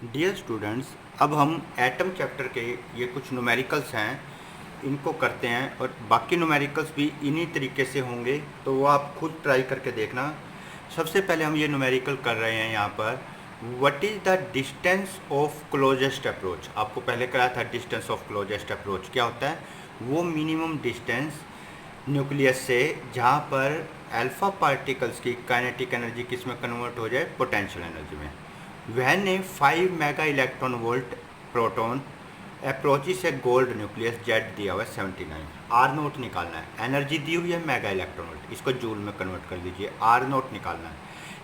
Dear students, अब हम atom chapter के ये कुछ न्यूमेरिकल्स हैं, इनको करते हैं और बाकी न्यूमेरिकल्स भी इन्हीं तरीके से होंगे, तो वो आप खुद ट्राई करके देखना। सबसे पहले हम ये न्यूमेरिकल कर रहे हैं यहाँ पर, what is the distance of closest approach. आपको पहले कराया था डिस्टेंस ऑफ क्लोजेस्ट अप्रोच क्या होता है। वो मिनिमम डिस्टेंस न्यूक्लियस से जहाँ पर अल्फा पार्टिकल्स की काइनेटिक एनर्जी किस में कन्वर्ट हो जाए, पोटेंशियल एनर्जी में। When a 5 mega electron volt proton approaches A gold nucleus, Z दिया हुआ है 79। आर नोट निकालना है, एनर्जी दी हुई है मेगा इलेक्ट्रॉन वोल्ट, इसको जूल में कन्वर्ट कर लीजिए। आर नोट निकालना है।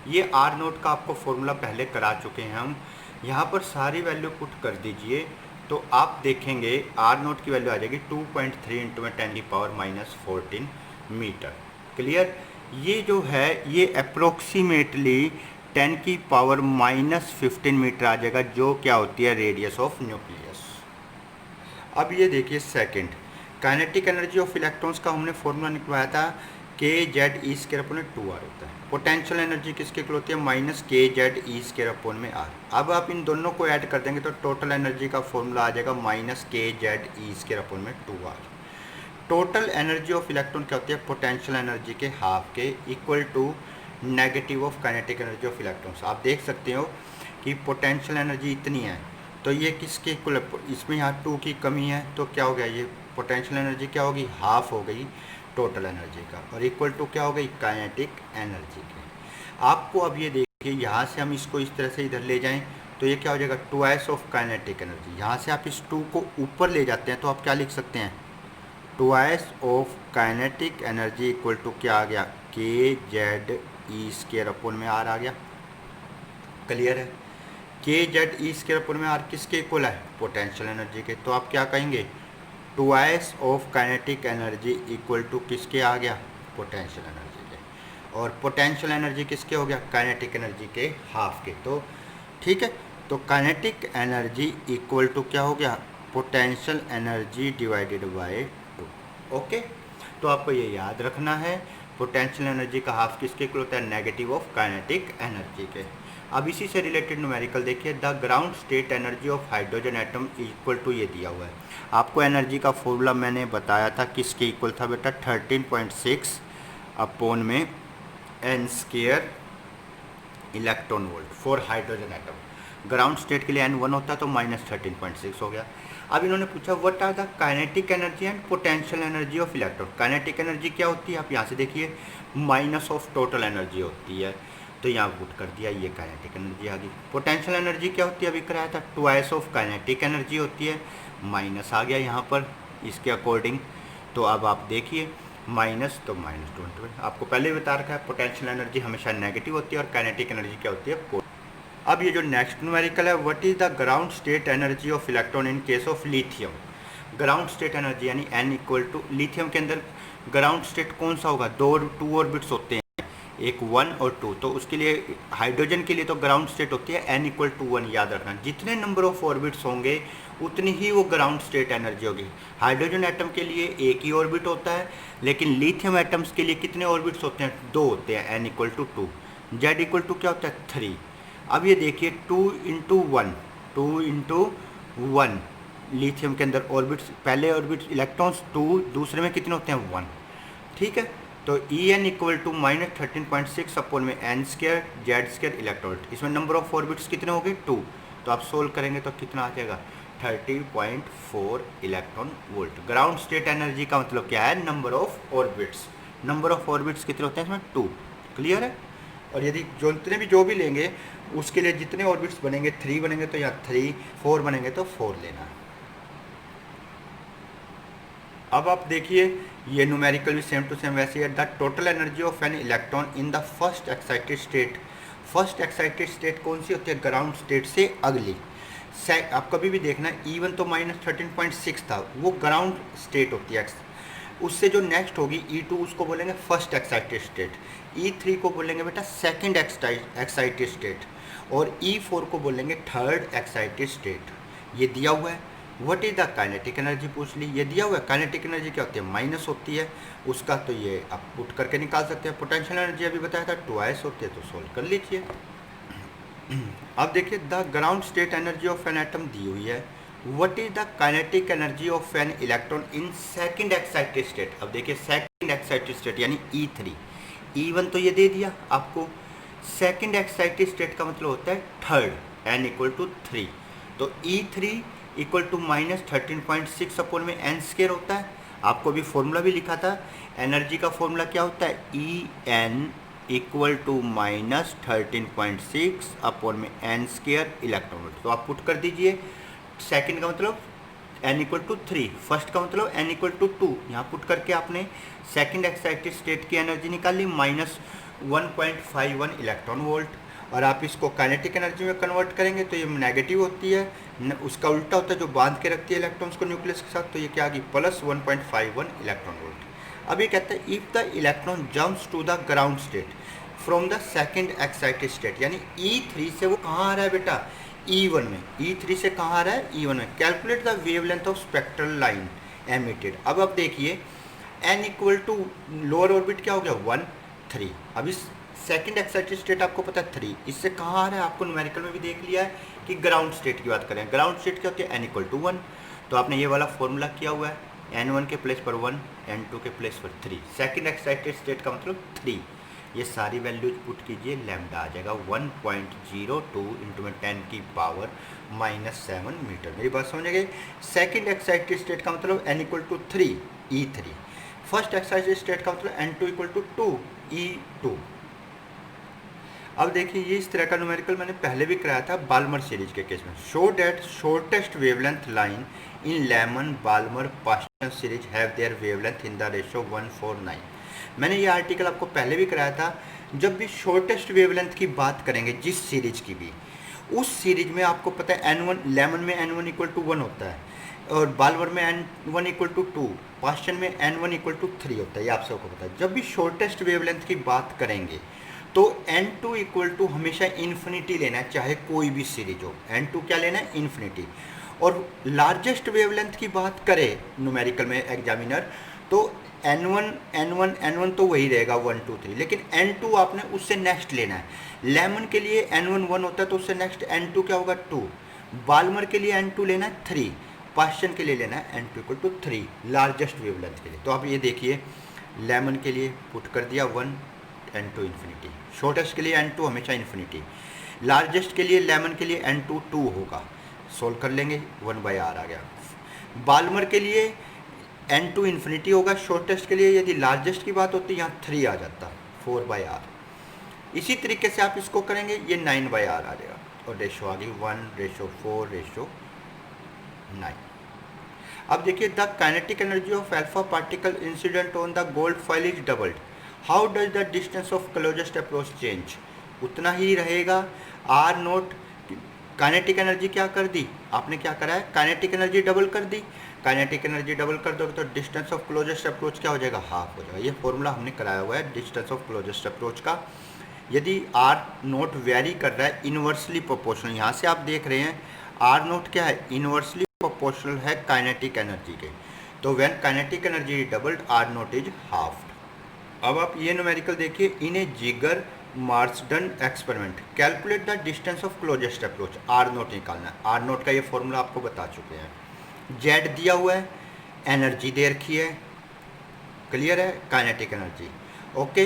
ये आर नोट का आपको फॉर्मूला पहले करा चुके हैं हम, यहाँ पर सारी वैल्यू पुट कर दीजिए तो आप देखेंगे आर नोट की वैल्यू आ जाएगी 2.3 इंटू में 10⁻14 मीटर। क्लियर। ये जो है ये अप्रोक्सीमेटली 10⁻−15 मीटर आ जाएगा, जो क्या होती है रेडियस ऑफ न्यूक्लियस। अब ये देखिए second, kinetic energy of electrons का हमने फॉर्मूला निकलवाया था Kz(E)2r होता है। पोटेंशियल एनर्जी किसके इक्वल होती है, -Kz(E)/r। अब आप इन दोनों को ऐड कर देंगे तो टोटल एनर्जी का फॉर्मूला आ जाएगा -Kz(E)/2r। Total energy of electron क्या होती है, पोटेंशियल एनर्जी के हाफ के, equal to negative of kinetic energy of electrons. आप देख सकते हो कि पोटेंशियल एनर्जी इतनी है तो ये किसके इक्वल है, इसमें यहाँ 2 की कमी है तो क्या हो गया, ये पोटेंशियल एनर्जी क्या होगी, हाफ हो गई टोटल एनर्जी का, और इक्वल टू क्या हो गई, काइनेटिक एनर्जी के। आपको अब ये देखिए यहाँ से हम इसको इस तरह से इधर ले जाएं तो ये क्या हो जाएगा, 2s ऑफ काइनेटिक एनर्जी। यहाँ से आप इस 2 को ऊपर ले जाते हैं तो आप क्या लिख सकते हैं, 2s of kinetic energy equal to क्या आ गया, Kz(E)/r आ गया। क्लियर है। Kz(E)/r किसके इक्वल है, पोटेंशियल एनर्जी के। तो आप क्या कहेंगे, 2s of kinetic energy equal to किसके आ गया, पोटेंशियल एनर्जी के। और पोटेंशियल एनर्जी किसके हो गया, काइनेटिक एनर्जी के हाफ के। तो ठीक है, तो काइनेटिक एनर्जी इक्वल टू क्या हो गया, potential energy divided by 2। Okay, तो आपको ये याद रखना है, पोटेंशियल एनर्जी का हाफ किसके इक्वल होता है, नेगेटिव ऑफ काइनेटिक एनर्जी के। अब इसी से रिलेटेड न्यूमेरिकल देखिए, the ground state energy of hydrogen atom equal to, ये दिया हुआ है आपको। एनर्जी का फॉर्मूला मैंने बताया था, किसके इक्वल था बेटा, 13.6 अपॉन में n² electron volt for hydrogen atom. Ground state के लिए n1 होता तो -13.6 हो गया। अब इन्होंने पूछा what are the kinetic energy and potential energy of electron. Kinetic energy क्या होती है, आप यहाँ से देखिए माइनस ऑफ टोटल एनर्जी होती है, तो यहाँ पुट कर दिया, ये काइनेटिक एनर्जी आ गई। पोटेंशियल एनर्जी क्या होती है, अभी कराया था 2s ऑफ काइनेटिक एनर्जी होती है, माइनस आ गया यहाँ पर इसके अकॉर्डिंग। तो अब आप देखिए माइनस तो -20, आपको पहले ही बता रखा है पोटेंशियल एनर्जी हमेशा नेगेटिव होती है और काइनेटिक एनर्जी क्या होती है, पॉजिटिव। अब ये जो नेक्स्ट न्यूमेरिकल है, what is the ground state energy of electron in case of lithium. Ground state energy यानी n इक्वल टू, लिथियम के अंदर ग्राउंड स्टेट कौन सा होगा, 2 ऑर्बिट्स होते हैं, एक 1 और 2। तो उसके लिए हाइड्रोजन के लिए तो ग्राउंड स्टेट होती है n इक्वल टू 1, याद रखना। जितने नंबर ऑफ ऑर्बिट्स होंगे उतनी ही वो ग्राउंड स्टेट एनर्जी होगी। हाइड्रोजन एटम के लिए एक ही ऑर्बिट होता है, लेकिन लिथियम एटम्स के लिए कितने ऑर्बिट्स होते हैं, 2 होते हैं, n equal to 2, z equal to क्या होता है, 3। अब ये देखिए 2 इंटू 1 लिथियम के अंदर ऑर्बिट्स, पहले ऑर्बिट्स इलेक्ट्रॉन्स 2, दूसरे में कितने होते हैं, 1। ठीक है, तो En इक्वल टू -13.6 अपॉन में n² z² इलेक्ट्रॉन। इसमें नंबर ऑफ ऑर्बिट्स कितने हो गए, 2। तो आप सोल्व करेंगे तो कितना आ जाएगा, 30.4 electron volt. Ground state energy का मतलब क्या है, number of orbits. Number of orbits कितने होते हैं इसमें, 2। क्लियर है। और यदि जितने भी जो भी लेंगे उसके लिए जितने ऑर्बिट्स बनेंगे, 3 बनेंगे तो यहाँ 3, 4 बनेंगे तो 4 लेना। अब आप देखिए ये न्यूमेरिकल भी सेम टू सेम वैसे है। The total energy of an electron in the first excited state. First excited state कौन सी होती है, ग्राउंड स्टेट से अगली। आप कभी भी देखना, E1 तो -13.6 था, वो ग्राउंड स्टेट होती है। उससे जो नेक्स्ट होगी E2, उसको बोलेंगे फर्स्ट एक्साइटेड स्टेट। E3 को बोलेंगे बेटा सेकंड एक्साइटेड स्टेट, और E4 को बोलेंगे थर्ड एक्साइटेड स्टेट। ये दिया हुआ है। What is the kinetic energy पूछ ली, ये दिया हुआ है। काइनेटिक एनर्जी क्या होती है, माइनस होती है उसका, तो ये आप पुट करके निकाल सकते हैं। पोटेंशियल एनर्जी अभी बताया था 2s होती है, तो सोल्व कर लीजिए। अब देखिए the ground state energy of an atom दी हुई है। What is the kinetic energy of an electron in second excited state. अब देखिए सेकंड एक्साइटेड स्टेट यानी E3, E1 तो ये दे दिया आपको। सेकंड एक्साइटेड स्टेट का मतलब होता है थर्ड, n इक्वल टू 3। तो E3 इक्वल टू -13.6 अपॉन में n² होता है। आपको भी फॉर्मूला भी लिखा था, एनर्जी का फॉर्मूला क्या होता है, En इक्वल टू -13.6 अपॉन में n² इलेक्ट्रॉन वोल्ट। तो आप पुट कर दीजिए। सेकंड का मतलब n इक्वल टू 3, फर्स्ट का मतलब n इक्वल टू 2। यहाँ पुट करके आपने सेकंड एक्साइटेड स्टेट की एनर्जी निकाली -1.51 इलेक्ट्रॉन वोल्ट। और आप इसको काइनेटिक एनर्जी में कन्वर्ट करेंगे तो ये नेगेटिव होती है, उसका उल्टा होता है जो बांध के रखती है इलेक्ट्रॉन्स को न्यूक्लियस के साथ। तो ये क्या आ गई, +1.51 इलेक्ट्रॉन वोल्ट। अब ये कहता है if the electron jumps to the ground state from the second excited state, यानी E3 से वो कहाँ आ रहा है बेटा, E1 में। E3 से कहाँ आ रहा है, E1 में। Calculate the wavelength of spectral line emitted. अब देखिए n equal to lower orbit क्या हो गया 1, 3। अब इस सेकंड एक्साइटेड स्टेट आपको पता है 3, इससे कहाँ आ रहा है आपको न्यूमेरिकल में भी देख लिया है कि ग्राउंड स्टेट की बात करें। ग्राउंड स्टेट क्या होती है, n इक्वल टू 1। तो आपने ये वाला फॉर्मूला किया हुआ है, n1 के प्लेस पर 1, n2 के प्लेस पर 3। सेकंड एक्साइटेड स्टेट का मतलब 3। ये सारी वैल्यूज पुट कीजिए, लैम्डा आ जाएगा 1.02 इंटू में 10 की पावर -7 मीटर। मेरी बात समझ गए। सेकंड एक्साइटेड स्टेट का मतलब n equal to 3, E3। First excited state का मतलब n2 इक्वल टू 2, E2। अब देखिए ये इस तरह का न्यूमेरिकल मैंने पहले भी कराया था बाल्मर सीरीज के केस में। Show that shortest wavelength line in Lyman Balmer Paschen series have their wavelength in the ratio 1:9। मैंने ये आर्टिकल आपको पहले भी कराया था। जब भी शॉर्टेस्ट वेवलेंथ की बात करेंगे जिस सीरीज की भी, उस सीरीज में आपको पता है N1, लेमन में N1 इक्वल टू 1 होता है और बाल्मर में N1 इक्वल टू 2, पास्टन में N1 इक्वल टू 3 होता है। ये आप सबको पता है। जब भी शॉर्टेस्ट वेवलेंथ की बात करेंगे तो N2 इक्वल टू हमेशा इन्फिनिटी लेना है, चाहे कोई भी सीरीज हो। N2 क्या लेना है, इन्फिनिटी। और लार्जेस्ट वेवलेंथ की बात करें न्यूमेरिकल में एग्जामिनर, तो N1 तो वही रहेगा 1, 2, 3, लेकिन N2 आपने उससे नेक्स्ट लेना है। लेमन के लिए N1 1 होता है तो उससे नेक्स्ट N2 क्या होगा, 2। बाल्मर के लिए N2 लेना है 3, पास्टन के लिए लेना है N2 equal to 3 largest wavelength के लिए। तो आप ये देखिए लेमन के लिए पुट कर दिया 1, N2 इन्फिनिटी। शॉर्टेस्ट के लिए N2 हमेशा इन्फिनिटी। लार्जेस्ट के लिए लेमन के लिए N2 2 होगा, सोल्व कर लेंगे 1/r आ गया। बाल्मर के लिए N2 इन्फिनिटी होगा। शॉर्टेस्ट के लिए यदि लार्जेस्ट की बात होती यहाँ 3 आ जाता, 4/r। इसी तरीके से आप इसको करेंगे, ये 9/r आ जाएगा और रेशो आ गई 1:4:9। अब देखिए the kinetic energy of alpha particle incident on the gold foil is doubled. How does the distance of closest approach change. उतना ही रहेगा R0। काइनेटिक एनर्जी क्या कर दी आपने, क्या करा है, काइनेटिक एनर्जी डबल कर दी। काइनेटिक एनर्जी डबल कर दोगे तो डिस्टेंस ऑफ क्लोजेस्ट अप्रोच क्या हो जाएगा, हाफ हो जाएगा। ये फॉर्मूला हमने कराया हुआ है डिस्टेंस ऑफ क्लोजेस्ट अप्रोच का। यदि R0 वेरी कर रहा है इन्वर्सली प्रोपोर्शनल, यहाँ से आप देख रहे हैं R0 क्या है, इन्वर्सली प्रोपोर्शनल है काइनेटिक एनर्जी के। तो when kinetic energy doubled R0 is half. अब आप ये न्यूमेरिकल देखिए, इन ए जिगर Marsden experiment calculate the distance of closest approach. R0 निकालना है। R0 का ये फॉर्मूला आपको बता चुके हैं। Z दिया हुआ है, एनर्जी दे रखी है, क्लियर है, kinetic energy. Okay,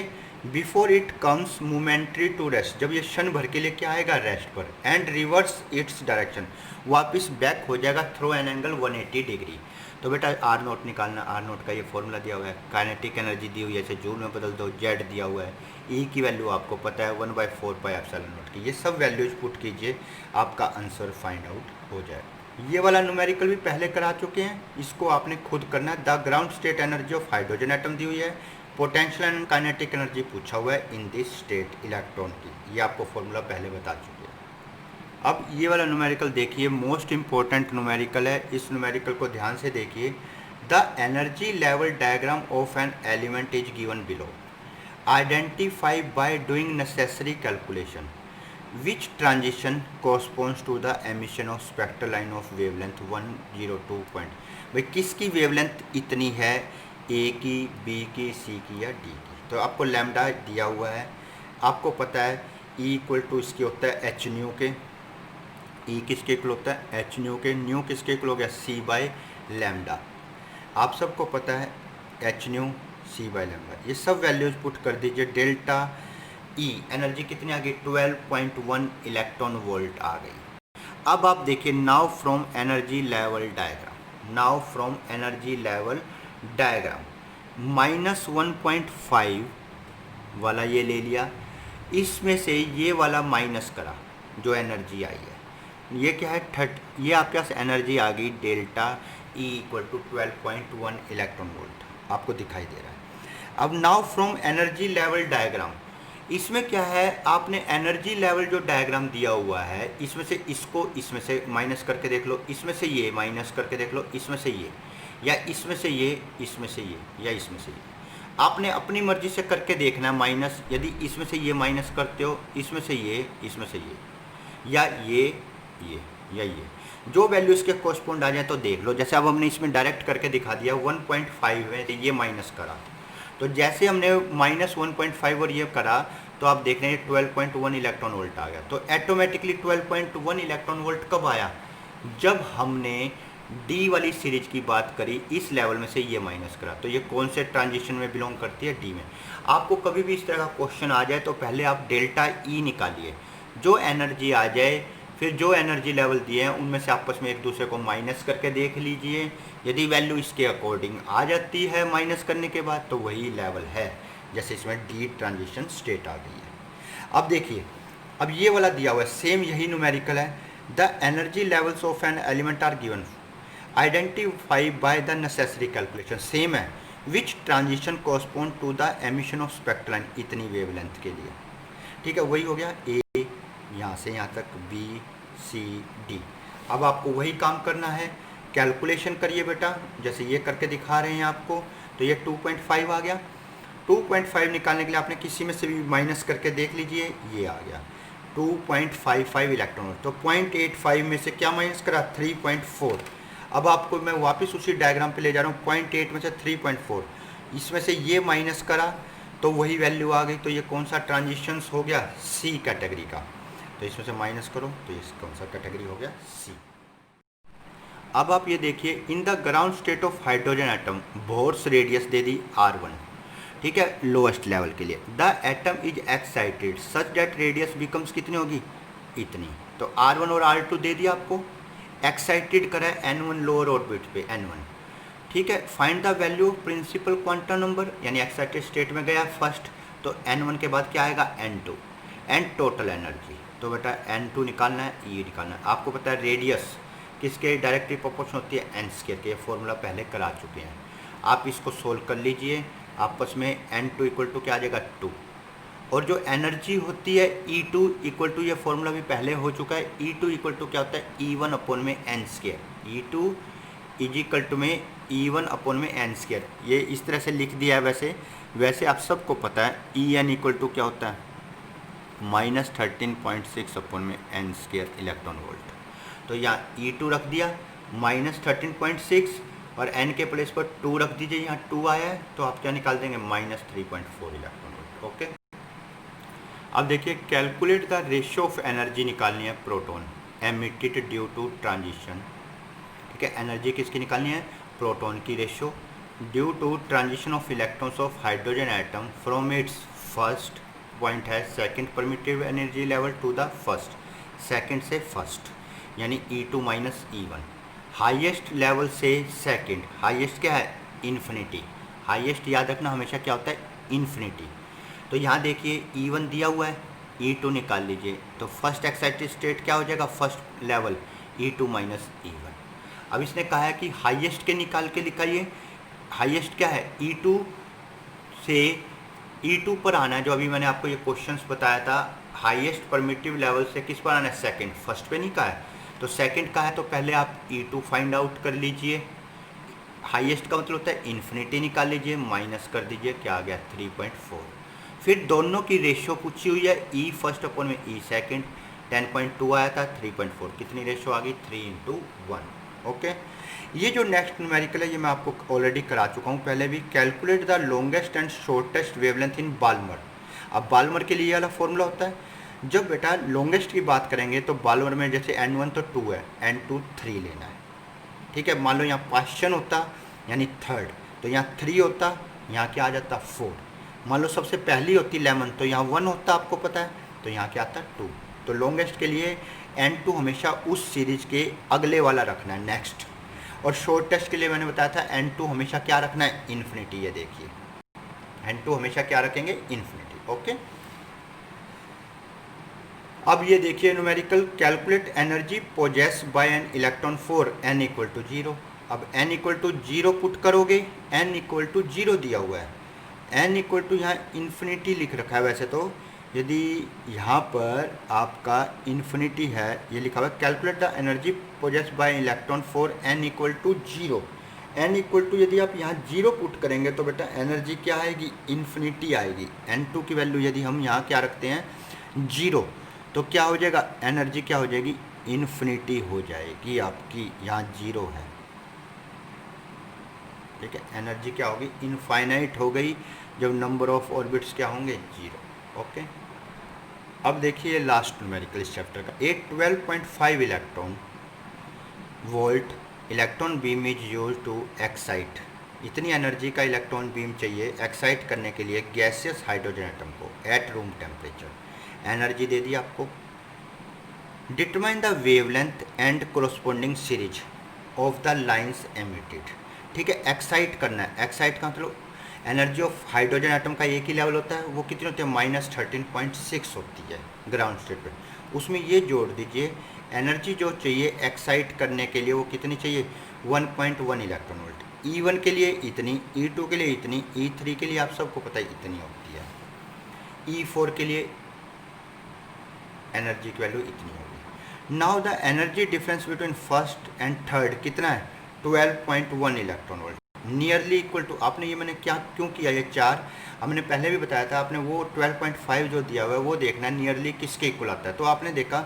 before it comes momentary to rest, जब ये क्षण भर के लिए क्या आएगा, रेस्ट पर, एंड रिवर्स इट्स डायरेक्शन, वापस बैक हो जाएगा थ्रू एन एंगल 180 डिग्री। तो बेटा R0 निकालना। R0 का ये फॉर्मूला दिया हुआ है, काइनेटिक एनर्जी दी हुई है, इसे जूल में बदल दो, Z दिया हुआ है, E की वैल्यू आपको पता है 1/4πε0 की। ये सब वैल्यूज पुट कीजिए, आपका आंसर फाइंड आउट हो जाए। ये वाला न्यूमेरिकल भी पहले करा चुके हैं, इसको आपने खुद करना है। The ground state energy of hydrogen atom दी हुई है, पोटेंशियल एंड काइनेटिक एनर्जी पूछा हुआ है इन दिस स्टेट इलेक्ट्रॉन की। ये आपको फॉर्मूला पहले बता चुके हैं। अब ये वाला न्यूमेरिकल देखिए, मोस्ट इंपॉर्टेंट न्यूमेरिकल है। इस न्यूमेरिकल को ध्यान से देखिए। The energy level diagram of an element is given below. Identify by doing necessary calculation which transition corresponds to the emission of spectral line of wavelength 102 point। भाई किसकी wavelength इतनी है, ए की, बी की, सी की या डी की। तो आपको लैम्डा दिया हुआ है, आपको पता है ई इक्वल टू इसके होता है एच न्यू के, ई किसके इक्वल होता है एच न्यू के, न्यू किसके इक्वल हो गया सी बाई लैम्डा। आप सबको पता है h nu C by lambda, ये सब वैल्यूज पुट कर दीजिए। डेल्टा ई एनर्जी कितनी आ गई 12.1 इलेक्ट्रॉन वोल्ट आ गई। अब आप देखिए now from energy level diagram, now from energy level diagram -1.5 वाला ये ले लिया, इसमें से ये वाला माइनस करा जो एनर्जी आई है, ये क्या है ये आपके पास एनर्जी आ गई delta E equal to 12.1 electron volt आपको दिखाई दे रहा है। अब now from energy level diagram, इसमें क्या है आपने एनर्जी लेवल जो डायग्राम दिया हुआ है इसमें से इसको इसमें से माइनस करके देख लो, इसमें से ये माइनस करके देख लो, इसमें से ये, या इसमें से ये, इसमें से ये, या इसमें से ये, आपने अपनी मर्जी से करके देखना है माइनस। यदि इसमें से ये माइनस करते हो, इसमें से ये, इसमें से ये, या ये या ये, जो वैल्यू इसके कोरस्पॉन्ड आ जाए तो देख लो। जैसे अब हमने इसमें डायरेक्ट करके दिखा दिया 1.5 है तो ये माइनस करा, तो जैसे हमने -1.5 और ये करा तो आप देख रहे हैं 12.1 इलेक्ट्रॉन वोल्ट आ गया। तो ऑटोमेटिकली 12.1 इलेक्ट्रॉन वोल्ट कब आया, जब हमने डी वाली सीरीज की बात करी, इस लेवल में से ये माइनस करा। तो ये कौन से ट्रांजिशन में बिलोंग करती है, डी में। आपको कभी भी इस तरह का क्वेश्चन आ जाए तो पहले आप डेल्टा ई निकालिए, जो एनर्जी आ जाए फिर जो एनर्जी लेवल दिए हैं उनमें से आपस में एक दूसरे को माइनस करके देख लीजिए। यदि वैल्यू इसके अकॉर्डिंग आ जाती है माइनस करने के बाद तो वही लेवल है, जैसे इसमें डी ट्रांजिशन स्टेट आ गई है। अब देखिए, अब ये वाला दिया हुआ है, सेम यही न्यूमेरिकल है। The energy levels of an element are given, identify by the necessary calculation, same है। Which transition correspond to the emission of spectrum, इतनी वेवलेंथ के लिए, ठीक है। वही हो गया ए यहाँ से यहाँ तक, बी सी डी। अब आपको वही काम करना है, कैलकुलेशन करिए बेटा, जैसे ये करके दिखा रहे हैं आपको। तो ये 2.5 आ गया, 2.5 निकालने के लिए आपने किसी में से भी माइनस करके देख लीजिए, ये आ गया 2.55 इलेक्ट्रॉन वोल्ट। तो 0.85 में से क्या माइनस करा 3.4। अब आपको मैं वापस उसी डायग्राम पे ले जा रहा हूँ, 0.8 में से 3.4, इसमें से ये माइनस करा तो वही वैल्यू आ गई। तो ये कौन सा ट्रांजिशंस हो गया, सी कैटेगरी का। तो इसमें से माइनस करो तो ये कौन सा कैटेगरी हो गया, सी। अब आप ये देखिए, in the ground state of hydrogen atom Bohr's radius दे दी R1, ठीक है, लोएस्ट लेवल के लिए। The atom is excited such that radius becomes कितनी होगी, इतनी। तो R1 और R2 दे दिया आपको, एक्साइटेड करा है N1 लोअर ऑर्बिट पे N1, ठीक है। Find the value of principal quantum number, यानी एक्साइटेड स्टेट में गया फर्स्ट, तो N1 के बाद क्या आएगा N2, एंड टोटल एनर्जी। तो बेटा N2 निकालना है, ये निकालना है। आपको पता है रेडियस किसके डायरेक्टली प्रोपोर्शनल होती है, n स्क्वायर के, ये फॉर्मूला पहले करा चुके हैं। आप इसको सोल्व कर लीजिए, आपस में N2 इक्वल टू क्या आ जाएगा 2, और जो एनर्जी होती है E2 इक्वल टू, ये फॉर्मूला भी पहले हो चुका है, E2 इक्वल टू क्या होता है E1 अपॉन में n square, E2 is equal to में E1 अपॉन में n स्क्वायर। ये इस तरह से लिख दिया है। वैसे आप सबको पता है En इक्वल टू क्या होता है -13.6 अपॉन में n स्क्वायर इलेक्ट्रॉन वोल्ट। तो यहाँ E2 रख दिया -13.6 और n के प्लेस पर 2 रख दीजिए, यहाँ 2 आया है तो आप क्या निकाल देंगे -3.4 इलेक्ट्रॉन वोल्ट। ओके, अब देखिए, calculate the ratio of energy निकालनी है proton emitted due to transition, ठीक है। एनर्जी किसकी निकालनी है, प्रोटॉन की ratio due to transition of electrons of hydrogen atom from its first point है second primitive energy level to the first, second से फर्स्ट, यानी E2 minus E1। Highest level से सेकंड, हाईएस्ट क्या है इन्फिनिटी, हाईएस्ट याद रखना हमेशा क्या होता है इन्फिनिटी। तो यहाँ देखिए E1 दिया हुआ है, E2 निकाल लीजिए, तो फर्स्ट एक्साइटेड स्टेट क्या हो जाएगा, first level E2 minus E1। अब इसने कहा है कि हाईएस्ट के निकाल के लिखाइए, हाईएस्ट क्या है E2 से E2 पर आना है, जो अभी मैंने आपको ये क्वेश्चंस बताया था, हाईएस्ट परमिटिव लेवल से किस पर आना है, सेकंड, फर्स्ट पे नहीं कहा है। तो सेकंड का है तो पहले आप E2 फाइंड आउट कर लीजिए, हाईएस्ट का मतलब होता है इन्फिनिटी, निकाल लीजिए, माइनस कर दीजिए, क्या आ गया 3.4। फिर दोनों की रेशियो पूछी हुई है, E फर्स्ट अपॉन में E सेकंड, 10.2 आया था, 3.4, कितनी रेशियो आ गई 3:1। ओके, ये जो नेक्स्ट न्यूमेरिकल है ये मैं आपको ऑलरेडी करा चुका हूँ पहले भी। Calculate the longest and shortest wavelength in Balmer. अब बाल्मर के लिए वाला फॉर्मूला होता है जब बेटा लॉन्गेस्ट की बात करेंगे तो बाल्मर में जैसे N1 तो 2 है, N2 3 लेना है, ठीक है। मान लो यहाँ पास्चन होता यानी थर्ड, तो यहाँ 3 होता, यहाँ क्या आ जाता 4। मान लो सबसे पहली होती लेमन, तो यहाँ 1 होता, आपको पता है, तो यहाँ क्या आता 2। तो लॉन्गेस्ट के लिए N2 हमेशा उस सीरीज के अगले वाला रखना है, नेक्स्ट। और शॉर्टेस्ट के लिए मैंने बताया था N2 हमेशा क्या रखना है, इन्फिनिटी। ये देखिए N2 हमेशा क्या रखेंगे, इन्फिनिटी, ओके। अब ये देखिए numerical, calculate energy possessed by an electron for n equal to 0। अब n इक्वल टू 0 पुट करोगे, n इक्वल टू 0 दिया हुआ है, n इक्वल टू यहाँ इन्फिनिटी लिख रखा है। वैसे तो यदि यहाँ पर आपका इन्फिनिटी है, ये लिखा हुआ है calculate the energy possessed by electron for n equal to 0। n equal to यदि आप यहाँ 0 पुट करेंगे तो बेटा एनर्जी क्या आएगी, इन्फिनिटी आएगी। n2 की वैल्यू यदि हम यहाँ क्या रखते हैं 0, तो क्या हो जाएगा, एनर्जी क्या हो जाएगी, इन्फिनिटी हो जाएगी आपकी, यहाँ 0 है, ठीक है। एनर्जी क्या होगी, इनफाइनाइट हो गई जब नंबर ऑफ ऑर्बिट्स क्या होंगे 0, ओके। अब देखिए लास्ट न्यूमेरिकल इस चैप्टर का, a 12.5 electron volt electron beam is use to excite. इतनी एनर्जी का इलेक्ट्रॉन बीम चाहिए एक्साइट करने के लिए गैसियस हाइड्रोजन एटम को एट रूम टेम्परेचर। एनर्जी दे दी आपको। Determine the wavelength and corresponding series of the lines emitted, ठीक है। एक्साइट करना है, एक्साइट का मतलब एनर्जी ऑफ हाइड्रोजन एटम का एक ही लेवल होता है, वो कितनी होती है, -13.6 होती है ग्राउंड स्टेट पे। उसमें ये जोड़ दीजिए एनर्जी जो चाहिए एक्साइट करने के लिए वो कितनी चाहिए, 1.1 इलेक्ट्रॉन वोल्ट। E1 के लिए इतनी, E2 के लिए इतनी, E3 के लिए आप सबको पता है इतनी होती है, E4 के लिए एनर्जी की वैल्यू इतनी होगी। Now the energy difference between first and third कितना है, 12.1 electron volt, nearly equal to, आपने ये मैंने क्या क्यों किया, ये 4 हमने पहले भी बताया था, आपने वो 12.5 जो दिया हुआ है वो देखना है नियरली किसके इक्वल आता है। तो आपने देखा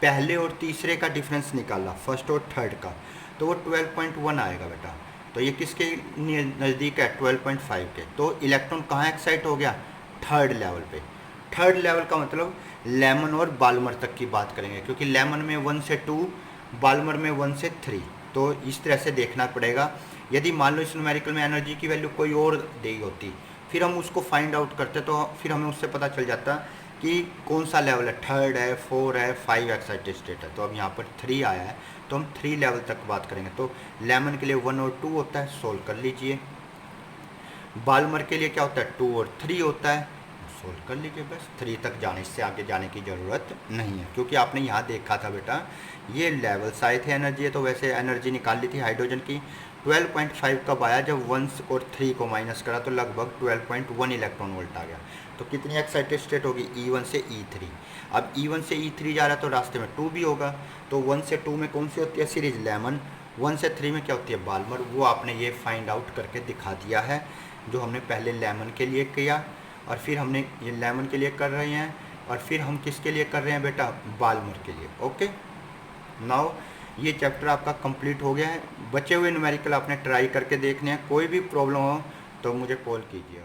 पहले और तीसरे का डिफरेंस निकाला, फर्स्ट और थर्ड का, तो वो 12.1 आएगा बेटा। तो ये किसके नज़दीक है, 12.5 के। तो इलेक्ट्रॉन कहाँ एक्साइट हो गया, थर्ड लेवल पे। थर्ड लेवल का मतलब लेमन और बाल्मर तक की बात करेंगे, क्योंकि लेमन में 1 से 2, बाल्मर में 1 से 3। तो इस तरह से देखना पड़ेगा। यदि मान लो इस न्यूमेरिकल में एनर्जी की वैल्यू कोई और दी होती, फिर हम उसको फाइंड आउट करते, तो फिर हमें उससे पता चल जाता कि कौन सा लेवल है, थर्ड है, 4 है, 5 एक्साइटेड स्टेट है। तो अब यहाँ पर 3 आया है, तो हम 3 लेवल तक बात करेंगे। तो लेमन के लिए 1 और 2 होता है, सोल्व कर लीजिए। बाल्मर के लिए क्या होता है, 2 और 3 होता है, सोल्व कर लीजिए। बस 3 तक जाने, इससे आगे जाने की ज़रूरत नहीं है, क्योंकि आपने यहाँ देखा था बेटा ये लेवल्स आए थे एनर्जी, तो वैसे एनर्जी निकाल ली थी हाइड्रोजन की। 12.5 कब आया, जब 1 और 3 को माइनस करा तो लगभग 12.1 इलेक्ट्रॉन वोल्ट आ गया। तो कितनी एक्साइटेड स्टेट होगी, E1 से E3। अब E1 से E3 जा रहा है तो रास्ते में 2 भी होगा, तो 1 से 2 में कौन सी होती है सीरीज, लेमन। 1 से 3 में क्या होती है, बाल्मर। वो आपने ये फाइंड आउट करके दिखा दिया है, जो हमने पहले लेमन के लिए किया, और फिर हमने ये लेमन के लिए कर रहे हैं, और फिर हम किसके लिए कर रहे हैं बेटा, बाल्मर के लिए, ओके। नाउ ये चैप्टर आपका कंप्लीट हो गया है। बचे हुए न्यूमेरिकल आपने ट्राई करके देखने हैं, कोई भी प्रॉब्लम हो तो मुझे कॉल कीजिए।